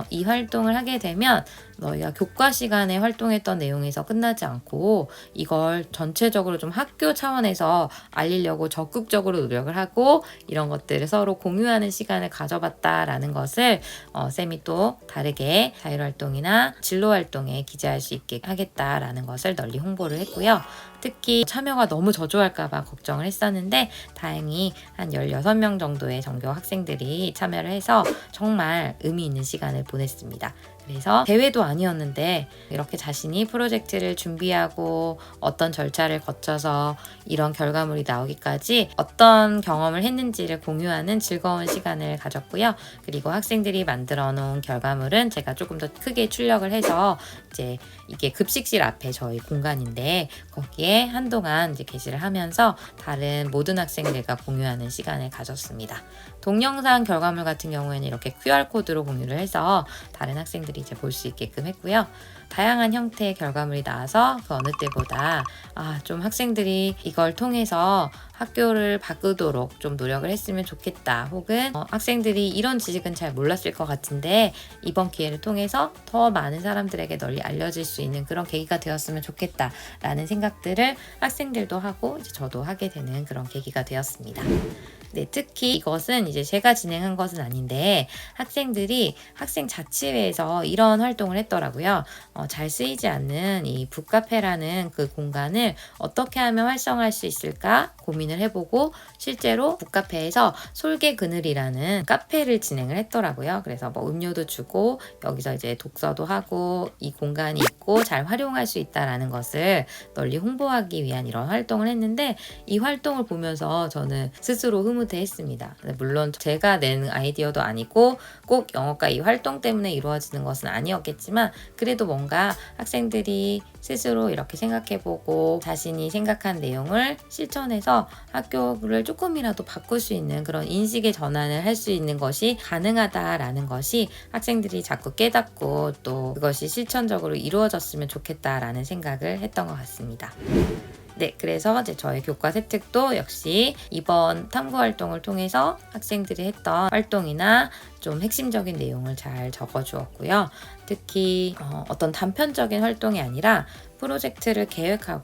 [SPEAKER 1] 이 활동을 하게 되면 너희가 교과 시간에 활동했던 내용에서 끝나지 않고 이걸 전체적으로 좀 학교 차원에서 알리려고 적극적으로 노력을 하고 이런 것들을 서로 공유하는 시간을 가져봤다라는 것을 쌤이 또 다르게 자율활동이나 진로활동에 기재할 수 있게 하겠다라는 것을 널리 홍보를 했고요. 특히 참여가 너무 저조할까봐 걱정을 했었는데 다행히 한 16명 정도의 전교 학생들이 참여를 해서 정말 의미 있는 시간을 보냈습니다. 그래서 대회도 아니었는데 이렇게 자신이 프로젝트를 준비하고 어떤 절차를 거쳐서 이런 결과물이 나오기까지 어떤 경험을 했는지를 공유하는 즐거운 시간을 가졌고요. 그리고 학생들이 만들어 놓은 결과물은 제가 조금 더 크게 출력을 해서 이제 이게 급식실 앞에 저희 공간인데 거기에 한동안 이제 게시를 하면서 다른 모든 학생들과 공유하는 시간을 가졌습니다. 동영상 결과물 같은 경우에는 이렇게 QR코드로 공유를 해서 다른 학생들이 이제 볼 수 있게끔 했고요. 다양한 형태의 결과물이 나와서 그 어느 때보다 좀 학생들이 이걸 통해서 학교를 바꾸도록 좀 노력을 했으면 좋겠다. 혹은 학생들이 이런 지식은 잘 몰랐을 것 같은데 이번 기회를 통해서 더 많은 사람들에게 널리 알려질 수 있는 그런 계기가 되었으면 좋겠다 라는 생각들을 학생들도 하고 이제 저도 하게 되는 그런 계기가 되었습니다. 네, 특히 이것은 이제 제가 진행한 것은 아닌데 학생들이 학생 자치회에서 이런 활동을 했더라고요. 잘 쓰이지 않는 이 북카페라는 그 공간을 어떻게 하면 활성화할 수 있을까 고민을 해보고 실제로 북카페에서 솔개 그늘이라는 카페를 진행을 했더라고요. 그래서 뭐 음료도 주고 여기서 이제 독서도 하고 이 공간이 있고 잘 활용할 수 있다라는 것을 널리 홍보하기 위한 이런 활동을 했는데 이 활동을 보면서 저는 스스로 흐뭇해했습니다. 물론 제가 낸 아이디어도 아니고 꼭 영어과 이 활동 때문에 이루어지는 것은 아니었겠지만 그래도 뭔가 학생들이 스스로 이렇게 생각해보고 자신이 생각한 내용을 실천해서 학교를 조금이라도 바꿀 수 있는 그런 인식의 전환을 할 수 있는 것이 가능하다라는 것이 학생들이 자꾸 깨닫고 또 그것이 실천적으로 이루어졌으면 좋겠다라는 생각을 했던 것 같습니다. 네, 그래서 이제 저의 교과 세특도 역시 이번 탐구 활동을 통해서 학생들이 했던 활동이나 좀 핵심적인 내용을 잘 적어주었고요. 특히 어떤 단편적인 활동이 아니라 프로젝트를 계획하고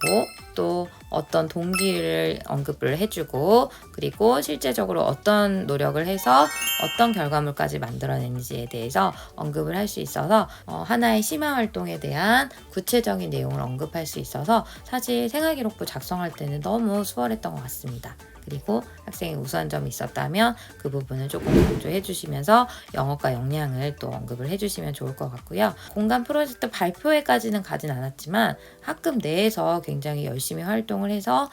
[SPEAKER 1] 또 어떤 동기를 언급을 해주고 그리고 실제적으로 어떤 노력을 해서 어떤 결과물까지 만들어내는지에 대해서 언급을 할 수 있어서 하나의 심화 활동에 대한 구체적인 내용을 언급할 수 있어서 사실 생활기록부 작성할 때는 너무 수월했던 것 같습니다. 그리고 학생이 우수한 점이 있었다면 그 부분을 조금 강조해 주시면서 영어과 역량을 또 언급을 해 주시면 좋을 것 같고요. 공간 프로젝트 발표회까지는 가진 않았지만 학급 내에서 굉장히 열심히 활동을 해서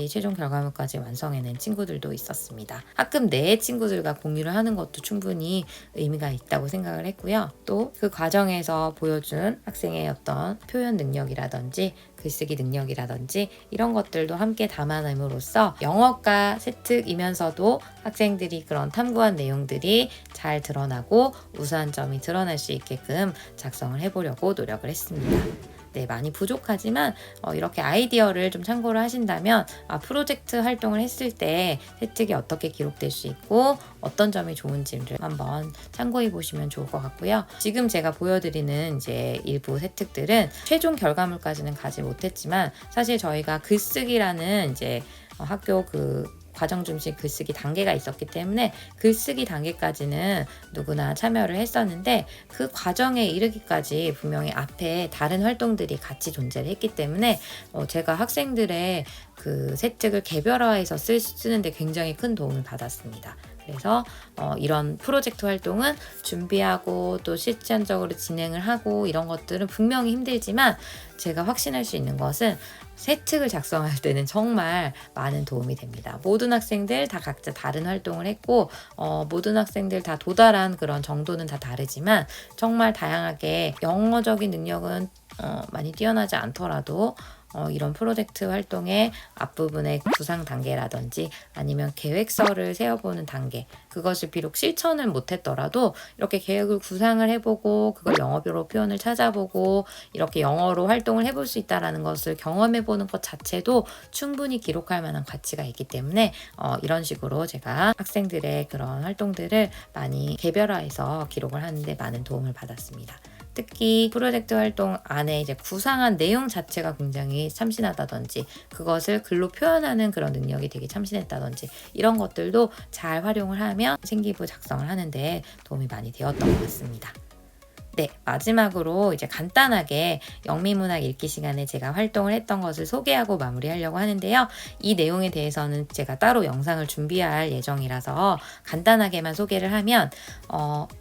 [SPEAKER 1] 최종 결과물까지 완성해낸 친구들도 있었습니다. 학급 내의 친구들과 공유를 하는 것도 충분히 의미가 있다고 생각을 했고요. 또 그 과정에서 보여준 학생의 어떤 표현 능력이라든지 글쓰기 능력이라든지 이런 것들도 함께 담아냄으로써 영어과 세특이면서도 학생들이 그런 탐구한 내용들이 잘 드러나고 우수한 점이 드러날 수 있게끔 작성을 해보려고 노력을 했습니다. 네, 많이 부족하지만 이렇게 아이디어를 좀 참고를 하신다면 프로젝트 활동을 했을 때 세특이 어떻게 기록될 수 있고 어떤 점이 좋은지를 한번 참고해 보시면 좋을 것 같고요. 지금 제가 보여드리는 이제 일부 세특들은 최종 결과물까지는 가지 못했지만 사실 저희가 글쓰기라는 이제 학교 과정 중심 글쓰기 단계가 있었기 때문에 글쓰기 단계까지는 누구나 참여를 했었는데 그 과정에 이르기까지 분명히 앞에 다른 활동들이 같이 존재를 했기 때문에 제가 학생들의 그 세특을 개별화해서 쓰는데 굉장히 큰 도움을 받았습니다. 그래서 이런 프로젝트 활동은 준비하고 또 실전적으로 진행을 하고 이런 것들은 분명히 힘들지만 제가 확신할 수 있는 것은 세특을 작성할 때는 정말 많은 도움이 됩니다. 모든 학생들 다 각자 다른 활동을 했고 모든 학생들 다 도달한 그런 정도는 다 다르지만 정말 다양하게 영어적인 능력은 많이 뛰어나지 않더라도 이런 프로젝트 활동의 앞부분의 구상 단계라든지 아니면 계획서를 세워보는 단계 그것을 비록 실천을 못했더라도 이렇게 계획을 구상을 해보고 그걸 영어로 표현을 찾아보고 이렇게 영어로 활동을 해볼 수 있다는 것을 경험해보는 것 자체도 충분히 기록할 만한 가치가 있기 때문에 이런 식으로 제가 학생들의 그런 활동들을 많이 개별화해서 기록을 하는데 많은 도움을 받았습니다. 특히 프로젝트 활동 안에 이제 구상한 내용 자체가 굉장히 참신하다든지 그것을 글로 표현하는 그런 능력이 되게 참신했다든지 이런 것들도 잘 활용을 하면 생기부 작성을 하는데 도움이 많이 되었던 것 같습니다. 네, 마지막으로 이제 간단하게 영미문학 읽기 시간에 제가 활동을 했던 것을 소개하고 마무리하려고 하는데요. 이 내용에 대해서는 제가 따로 영상을 준비할 예정이라서 간단하게만 소개를 하면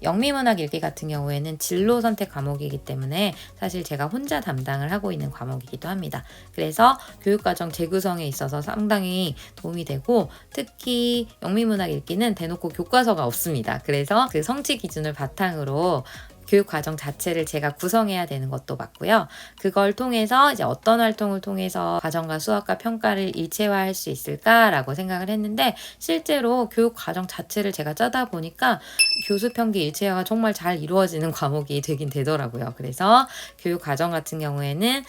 [SPEAKER 1] 영미문학 읽기 같은 경우에는 진로 선택 과목이기 때문에 사실 제가 혼자 담당을 하고 있는 과목이기도 합니다. 그래서 교육과정 재구성에 있어서 상당히 도움이 되고 특히 영미문학 읽기는 대놓고 교과서가 없습니다. 그래서 그 성취 기준을 바탕으로 교육 과정 자체를 제가 구성해야 되는 것도 맞고요. 그걸 통해서 이제 어떤 활동을 통해서 과정과 수학과 평가를 일체화할 수 있을까라고 생각을 했는데 실제로 교육 과정 자체를 제가 짜다 보니까 교수 평기 일체화가 정말 잘 이루어지는 과목이 되긴 되더라고요. 그래서 교육 과정 같은 경우에는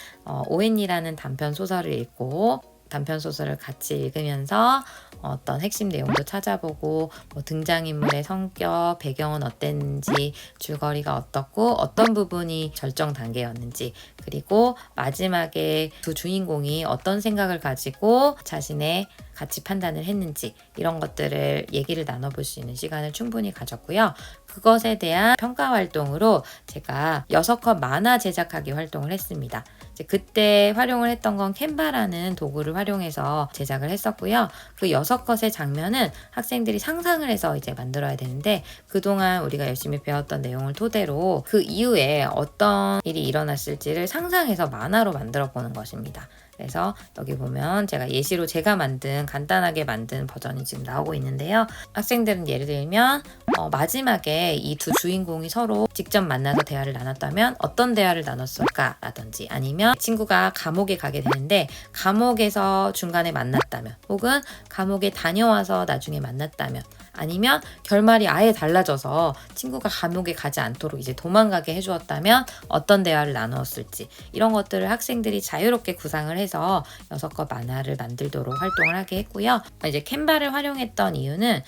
[SPEAKER 1] ON이라는 단편 소설을 읽고 단편 소설을 같이 읽으면서 어떤 핵심 내용도 찾아보고 뭐 등장인물의 성격, 배경은 어땠는지, 줄거리가 어떻고 어떤 부분이 절정 단계였는지, 그리고 마지막에 두 주인공이 어떤 생각을 가지고 자신의 가치 판단을 했는지, 이런 것들을 얘기를 나눠볼 수 있는 시간을 충분히 가졌고요. 그것에 대한 평가 활동으로 제가 6컷 만화 제작하기 활동을 했습니다. 이제 그때 활용을 했던 건 캔바라는 도구를 활용해서 제작을 했었고요. 그 6컷의 장면은 학생들이 상상을 해서 이제 만들어야 되는데, 그동안 우리가 열심히 배웠던 내용을 토대로 그 이후에 어떤 일이 일어났을지를 상상해서 만화로 만들어 보는 것입니다. 그래서 여기 보면 제가 예시로 제가 간단하게 만든 버전이 지금 나오고 있는데요. 학생들은 예를 들면 마지막에 이 두 주인공이 서로 직접 만나서 대화를 나눴다면 어떤 대화를 나눴을까 라든지, 아니면 친구가 감옥에 가게 되는데 감옥에서 중간에 만났다면, 혹은 감옥에 다녀와서 나중에 만났다면, 아니면 결말이 아예 달라져서 친구가 감옥에 가지 않도록 이제 도망가게 해주었다면 어떤 대화를 나누었을지, 이런 것들을 학생들이 자유롭게 구상을 해서 6컷 만화를 만들도록 활동을 하게 했고요. 이제 캔바를 활용했던 이유는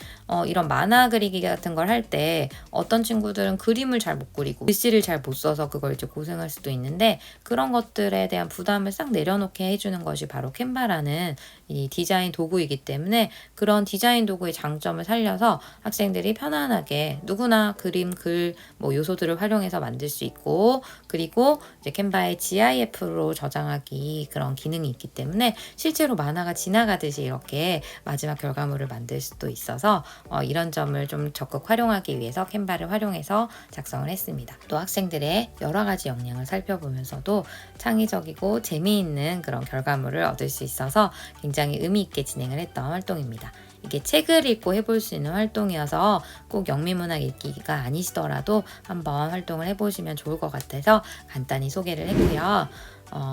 [SPEAKER 1] 이런 만화 그리기 같은 걸 할 때 어떤 친구들은 그림을 잘 못 그리고 글씨를 잘 못 써서 그걸 이제 고생할 수도 있는데, 그런 것들에 대한 부담을 싹 내려놓게 해주는 것이 바로 캔바라는 이 디자인 도구이기 때문에, 그런 디자인 도구의 장점을 살려서 학생들이 편안하게 누구나 그림, 글, 뭐 요소들을 활용해서 만들 수 있고, 그리고 이제 캔바에 GIF로 저장하기 그런 기능이 있기 때문에 실제로 만화가 지나가듯이 이렇게 마지막 결과물을 만들 수도 있어서 이런 점을 좀 적극 활용하기 위해서 캔바를 활용해서 작성을 했습니다. 또 학생들의 여러 가지 역량을 살펴보면서도 창의적이고 재미있는 그런 결과물을 얻을 수 있어서 굉장히 의미 있게 진행을 했던 활동입니다. 이게 책을 읽고 해볼 수 있는 활동이어서 꼭 영미문학 읽기가 아니시더라도 한번 활동을 해보시면 좋을 것 같아서 간단히 소개를 했고요.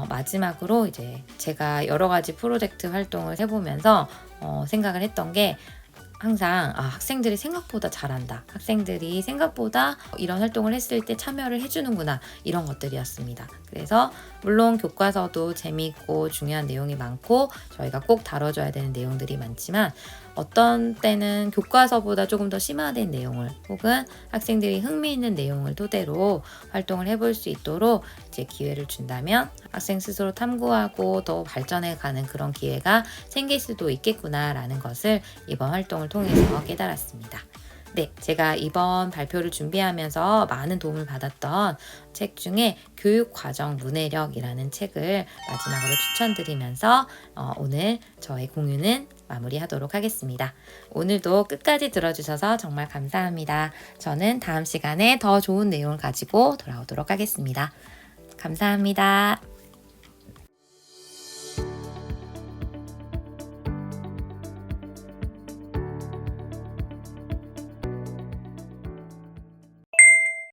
[SPEAKER 1] 마지막으로 이제 제가 여러 가지 프로젝트 활동을 해보면서 생각을 했던 게, 항상 학생들이 생각보다 잘한다, 학생들이 생각보다 이런 활동을 했을 때 참여를 해주는구나, 이런 것들이었습니다. 그래서 물론 교과서도 재미있고 중요한 내용이 많고 저희가 꼭 다뤄줘야 되는 내용들이 많지만, 어떤 때는 교과서보다 조금 더 심화된 내용을, 혹은 학생들이 흥미있는 내용을 토대로 활동을 해볼 수 있도록 이제 기회를 준다면 학생 스스로 탐구하고 더 발전해가는 그런 기회가 생길 수도 있겠구나라는 것을 이번 활동을 통해서 깨달았습니다. 네, 제가 이번 발표를 준비하면서 많은 도움을 받았던 책 중에 교육과정 문해력이라는 책을 마지막으로 추천드리면서 오늘 저의 공유는 마무리하도록 하겠습니다. 오늘도 끝까지 들어주셔서 정말 감사합니다. 저는 다음 시간에 더 좋은 내용을 가지고 돌아오도록 하겠습니다. 감사합니다.